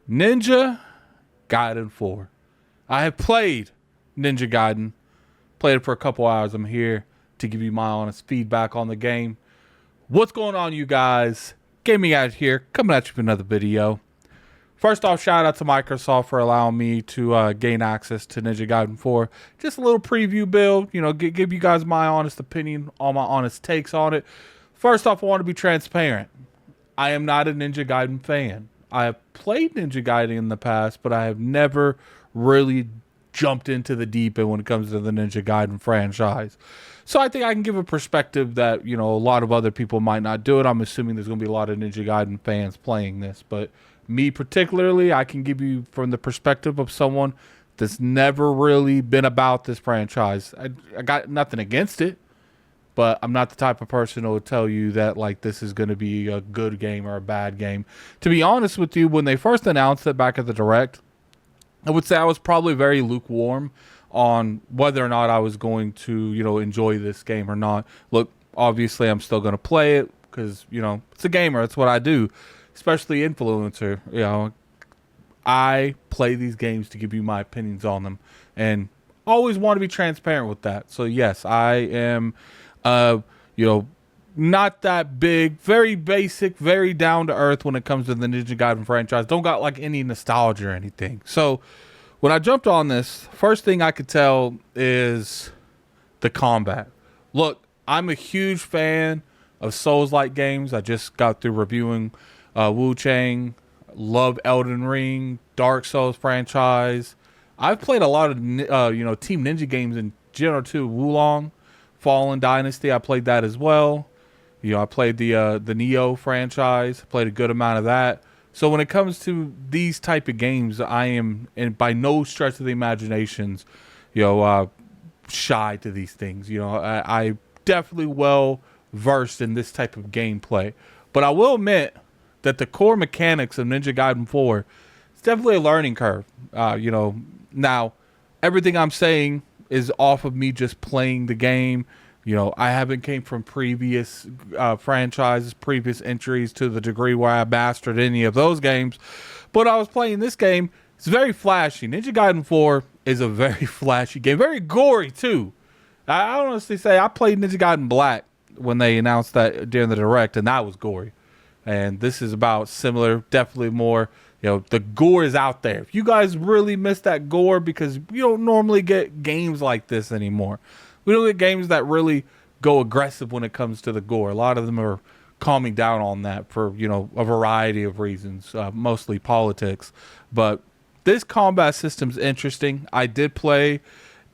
Ninja Gaiden 4. I have played Ninja Gaiden. Played it for a couple hours. I'm here to give you my honest feedback on the game. What's going on, you guys? Gaming out here, coming at you with another video. First off, shout out to Microsoft for allowing me to gain access to Ninja Gaiden 4. Just a little preview build, you know, give you guys my honest opinion, all my honest takes on it. First off, I want to be transparent. I am not a Ninja Gaiden fan. I have played Ninja Gaiden in the past, but I have never really jumped into the deep end when it comes to the Ninja Gaiden franchise. So I think I can give a perspective that, you know, a lot of other people might not do it. I'm assuming there's going to be a lot of Ninja Gaiden fans playing this, but me particularly, I can give you from the perspective of someone that's never really been about this franchise. I got nothing against it, but I'm not the type of person who will tell you that like this is going to be a good game or a bad game. To be honest with you, when they first announced it back at the Direct, I would say I was probably very lukewarm on whether or not I was going to, you know, enjoy this game or not. Look, obviously I'm still going to play it because, you know, it's a gamer. It's what I do, especially influencer. You know, I play these games to give you my opinions on them and always want to be transparent with that. So yes, I am, you know, not that big, very basic, very down to earth when it comes to the Ninja Gaiden franchise. Don't got like any nostalgia or anything. So when I jumped on this, first thing I could tell is the combat. Look, I'm a huge fan of Souls-like games. I just got through reviewing Wu Chang, love Elden Ring, Dark Souls franchise. I've played a lot of you know, Team Ninja games in general too. Wulong, Fallen Dynasty, I played that as well. You know, I played the Neo franchise, played a good amount of that. So when it comes to these type of games, I am, and by no stretch of the imaginations, you know, shy to these things. You know, I definitely well versed in this type of gameplay. But I will admit that the core mechanics of Ninja Gaiden 4 is definitely a learning curve. You know, now everything I'm saying is off of me just playing the game. You know, I haven't came from previous franchises, previous entries to the degree where I mastered any of those games. But I was playing this game. It's very flashy. Ninja Gaiden 4 is a very flashy game. Very gory, too. I honestly say I played Ninja Gaiden Black when they announced that during the Direct, and that was gory. And this is about similar, definitely more, you know, the gore is out there. If you guys really miss that gore, because you don't normally get games like this anymore. We don't get games that really go aggressive when it comes to the gore. A lot of them are calming down on that for, you know, a variety of reasons, mostly politics. But this combat system's interesting. I did play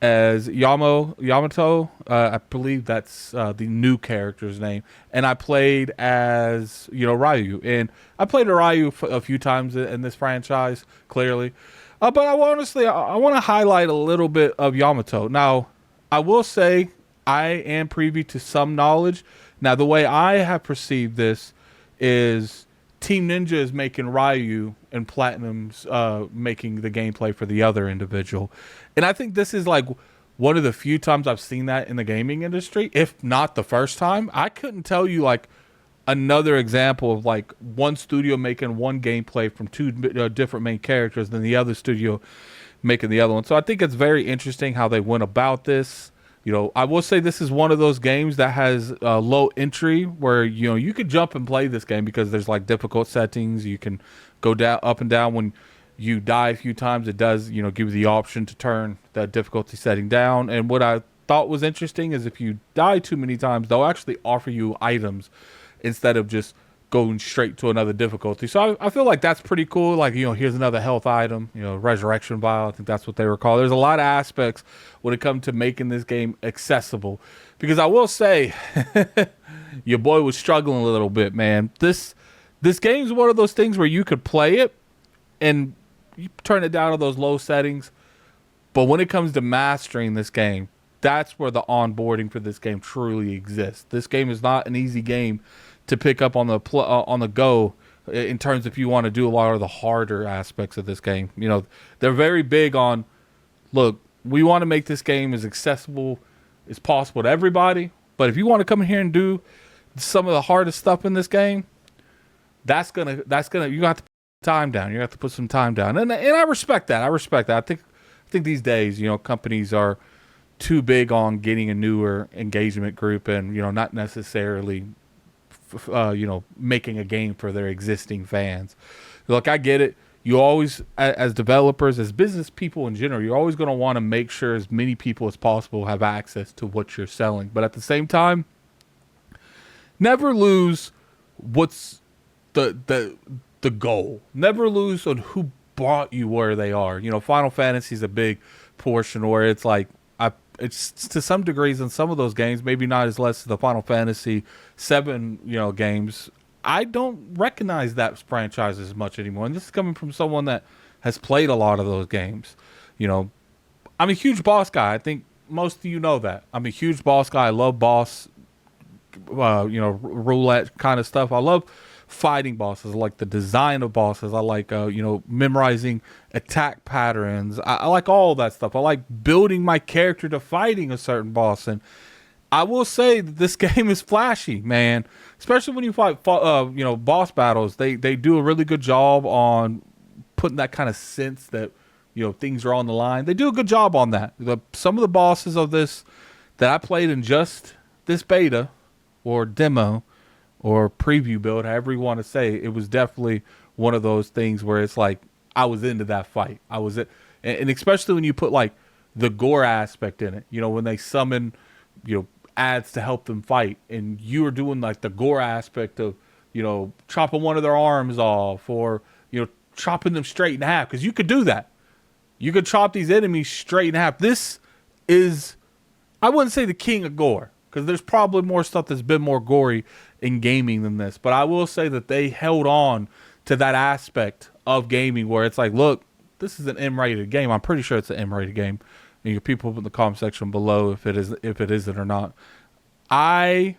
as Yamato. I believe that's the new character's name. And I played as, you know, Ryu. And I played Ryu a few times in this franchise, clearly. But I want to highlight a little bit of Yamato. Now, I will say I am privy to some knowledge. Now, the way I have perceived this is Team Ninja is making Ryu and Platinum's making the gameplay for the other individual. And I think this is like one of the few times I've seen that in the gaming industry, if not the first time. I couldn't tell you like another example of like one studio making one gameplay from two different main characters than the other studio making the other one. So I think it's very interesting how they went about this. You know, I will say this is one of those games that has low entry where, you know, you could jump and play this game because there's like difficult settings. You can go down, up and down. When you die a few times, it does, you know, give you the option to turn that difficulty setting down. And what I thought was interesting is if you die too many times, they'll actually offer you items instead of just going straight to another difficulty. So I feel like that's pretty cool. Like, you know, here's another health item, you know, resurrection vial. I think that's what they were called. There's a lot of aspects when it comes to making this game accessible, because I will say your boy was struggling a little bit, man. This game's one of those things where you could play it and you turn it down to those low settings. But when it comes to mastering this game, that's where the onboarding for this game truly exists. This game is not an easy game to pick up on the go in terms if you want to do a lot of the harder aspects of this game. You know, they're very big on, look, we want to make this game as accessible as possible to everybody, but if you want to come in here and do some of the hardest stuff in this game, that's gonna you got to time down. You have to put some time down, and I respect that. I respect that. I think these days, companies are too big on getting a newer engagement group, and not necessarily, making a game for their existing fans. Look, I get it. You always, as developers, as business people in general, you're always going to want to make sure as many people as possible have access to what you're selling. But at the same time, never lose what's the goal. Never lose on who brought you where they are. Final Fantasy is a big portion where it's like, it's to some degrees in some of those games, maybe not as less as the Final Fantasy 7, games. I don't recognize that franchise as much anymore. And this is coming from someone that has played a lot of those games. I'm a huge boss guy. I think most of you know that. I'm a huge boss guy. I love boss, roulette kind of stuff. I love fighting bosses. I like the design of bosses. I like, memorizing attack patterns. I like all that stuff. I like building my character to fighting a certain boss. And I will say that this game is flashy, man. Especially when you fight, boss battles. They do a really good job on putting that kind of sense that, things are on the line. They do a good job on that. Some of the bosses of this that I played in just this beta or demo or preview build, however you want to say, it was definitely one of those things where it's like I was into that fight. And especially when you put like the gore aspect in it. When they summon, ads to help them fight, and you are doing like the gore aspect of chopping one of their arms off, or chopping them straight in half, because you could do that. You could chop these enemies straight in half. This is, I wouldn't say the king of gore, because there's probably more stuff that's been more gory in gaming than this, but I will say that they held on to that aspect of gaming where it's like, look, this is an M-rated game. I'm pretty sure it's an M-rated game. You people in the comment section below if it isn't or not. I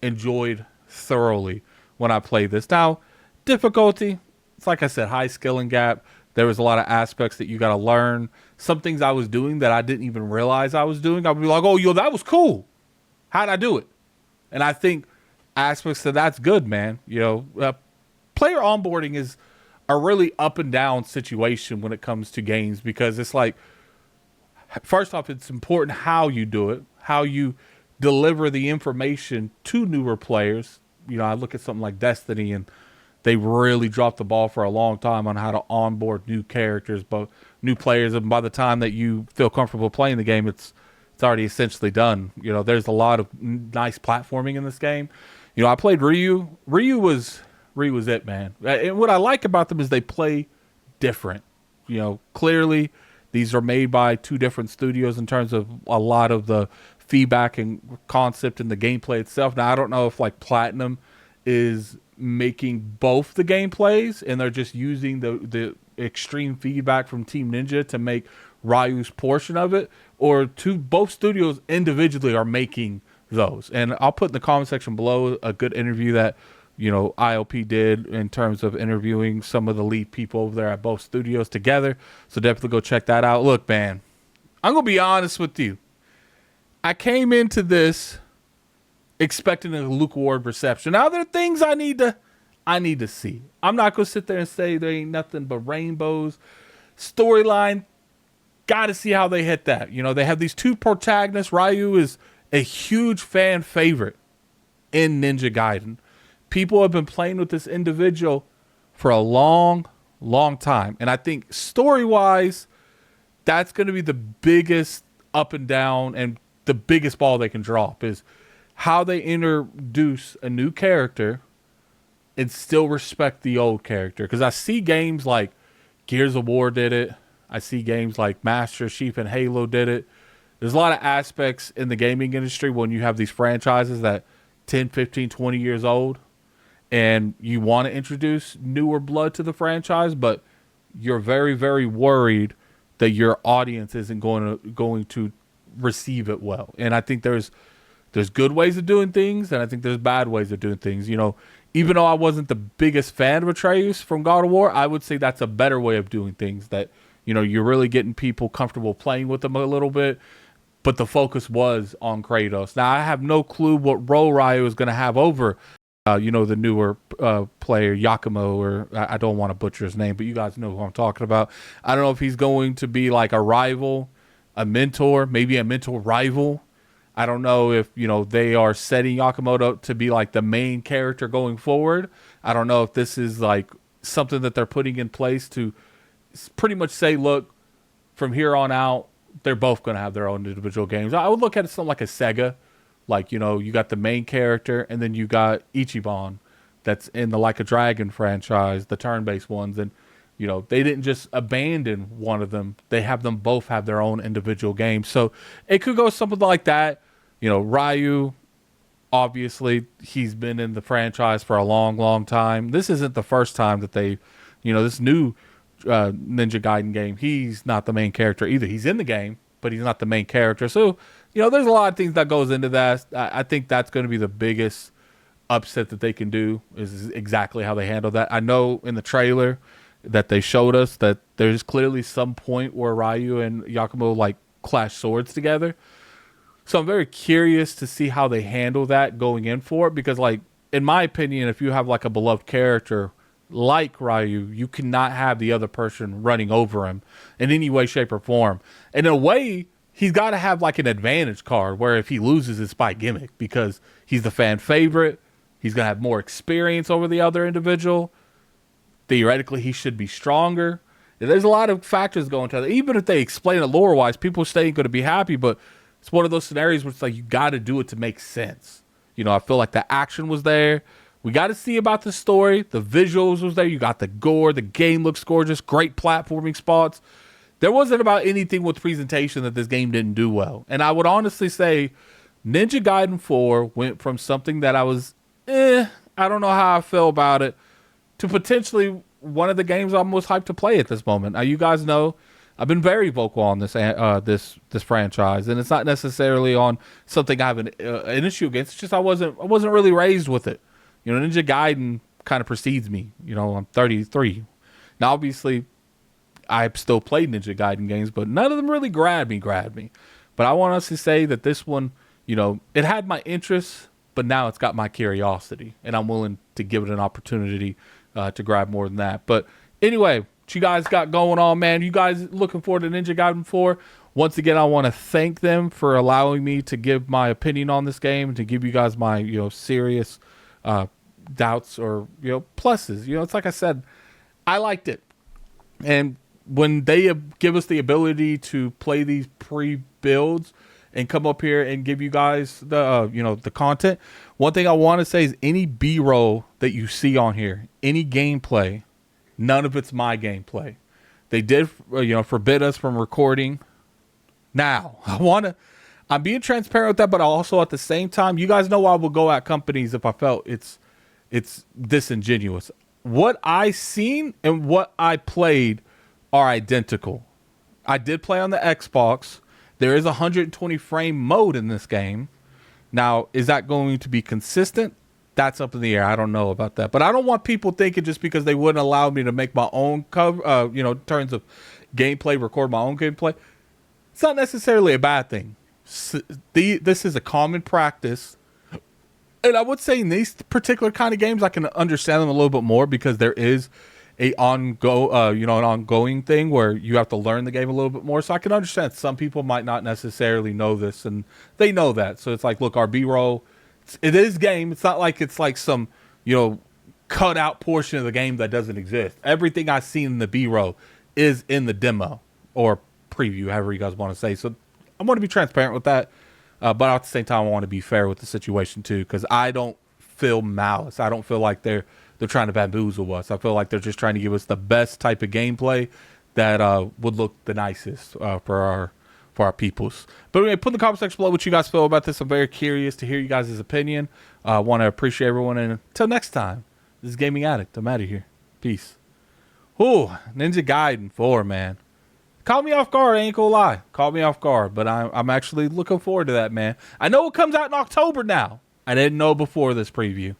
enjoyed thoroughly when I played this. Now, difficulty, it's like I said, high skilling gap. There was a lot of aspects that you got to learn. Some things I was doing that I didn't even realize I was doing. I would be like, oh, that was cool. How'd I do it? And I think aspects of that's good, man. Player onboarding is a really up and down situation when it comes to games, because it's like, first off, it's important how you do it, how you deliver the information to newer players. I look at something like Destiny, and they really dropped the ball for a long time on how to onboard new characters, but new players. And by the time that you feel comfortable playing the game, it's already essentially done. There's a lot of nice platforming in this game. I played Ryu. Ryu was it, man. And what I like about them is they play different. Clearly, these are made by two different studios in terms of a lot of the feedback and concept and the gameplay itself. Now, I don't know if like Platinum is making both the gameplays and they're just using the extreme feedback from Team Ninja to make Ryu's portion of it, or both studios individually are making those. And I'll put in the comment section below a good interview that IOP did in terms of interviewing some of the lead people over there at both studios together. So definitely go check that out. Look, man, I'm going to be honest with you. I came into this expecting a lukewarm reception. Now there are things I need to see. I'm not going to sit there and say there ain't nothing but rainbows. Storyline, got to see how they hit that. They have these two protagonists. Ryu is a huge fan favorite in Ninja Gaiden. People have been playing with this individual for a long, long time. And I think story-wise, that's going to be the biggest up and down and the biggest ball they can drop, is how they introduce a new character and still respect the old character. Because I see games like Gears of War did it. I see games like Master Chief and Halo did it. There's a lot of aspects in the gaming industry when you have these franchises that 10, 15, 20 years old, and you want to introduce newer blood to the franchise, but you're very, very worried that your audience isn't going to receive it well. And I think there's good ways of doing things, and I think there's bad ways of doing things. Even though I wasn't the biggest fan of Atreus from God of War, I would say that's a better way of doing things, that you're really getting people comfortable playing with them a little bit, but the focus was on Kratos. Now, I have no clue what role Ryu is going to have over the newer player Yakumo, or I don't want to butcher his name, but you guys know who I'm talking about. I don't know if he's going to be like a rival, a mentor, maybe a mentor rival. I don't know if, they are setting Yakamoto to be like the main character going forward. I don't know if this is like something that they're putting in place to pretty much say, look, from here on out, they're both going to have their own individual games. I would look at it something like a Sega. Like, you got the main character, and then you got Ichiban that's in the Like a Dragon franchise, the turn-based ones. And, they didn't just abandon one of them. They have them both have their own individual games. So it could go something like that. Ryu, obviously, he's been in the franchise for a long, long time. This isn't the first time that they, this new Ninja Gaiden game, he's not the main character either. He's in the game, but he's not the main character. So, there's a lot of things that goes into that. I think that's going to be the biggest upset that they can do, is exactly how they handle that. I know in the trailer that they showed us that there's clearly some point where Ryu and Yakumo like clash swords together. So I'm very curious to see how they handle that going in for it, because like, in my opinion, if you have like a beloved character like Ryu, you cannot have the other person running over him in any way, shape, or form. And in a way, he's got to have like an advantage card where if he loses, it's by gimmick, because he's the fan favorite. He's going to have more experience over the other individual. Theoretically, he should be stronger. There's a lot of factors going to that. Even if they explain it lore-wise, people still ain't going to be happy, but it's one of those scenarios where it's like you got to do it to make sense. I feel like the action was there. We got to see about the story. The visuals was there. You got the gore. The game looks gorgeous. Great platforming spots. There wasn't about anything with presentation that this game didn't do well. And I would honestly say Ninja Gaiden 4 went from something that I was, I don't know how I feel about it, to potentially one of the games I'm most hyped to play at this moment. Now, you guys know I've been very vocal on this this franchise, and it's not necessarily on something I have an issue against. It's just I wasn't really raised with it. Ninja Gaiden kind of precedes me. I'm 33. Now, obviously, I've still played Ninja Gaiden games, but none of them really grabbed me. But I want us to say that this one, it had my interest, but now it's got my curiosity, and I'm willing to give it an opportunity to grab more than that. But anyway, what you guys got going on, man? You guys looking forward to Ninja Gaiden 4? Once again, I want to thank them for allowing me to give my opinion on this game, to give you guys my, serious doubts or, pluses. It's like I said, I liked it. And when they give us the ability to play these pre-builds and come up here and give you guys the, the content, one thing I want to say is any B-roll that you see on here, any gameplay, none of it's my gameplay. They did, forbid us from recording. Now, I'm being transparent with that, but also at the same time, you guys know I will go at companies if I felt it's disingenuous. What I seen and what I played are identical. I did play on the Xbox. There is a 120 frame mode in this game. Now, is that going to be consistent? That's up in the air. I don't know about that. But I don't want people thinking just because they wouldn't allow me to make my own cover, in terms of gameplay, record my own gameplay. It's not necessarily a bad thing. This is a common practice. And I would say in these particular kind of games, I can understand them a little bit more, because there is an ongoing thing where you have to learn the game a little bit more. So I can understand some people might not necessarily know this, and they know that. So it's like, look, our B-roll, it is game. It's not like it's like some, cut out portion of the game that doesn't exist. Everything I've seen in the B-roll is in the demo or preview, however you guys want to say. So I want to be transparent with that. But at the same time, I want to be fair with the situation too, because I don't feel malice. I don't feel like they're trying to bamboozle us. I feel like they're just trying to give us the best type of gameplay that would look the nicest for our peoples. But anyway, put in the comment section below what you guys feel about this. I'm very curious to hear you guys' opinion. I want to appreciate everyone, and until next time, this is Gaming Addict. I'm out of here. Peace. Ooh, Ninja Gaiden 4, man. Caught me off guard, I ain't gonna lie. Caught me off guard, but I'm actually looking forward to that, man. I know it comes out in October now. I didn't know before this preview.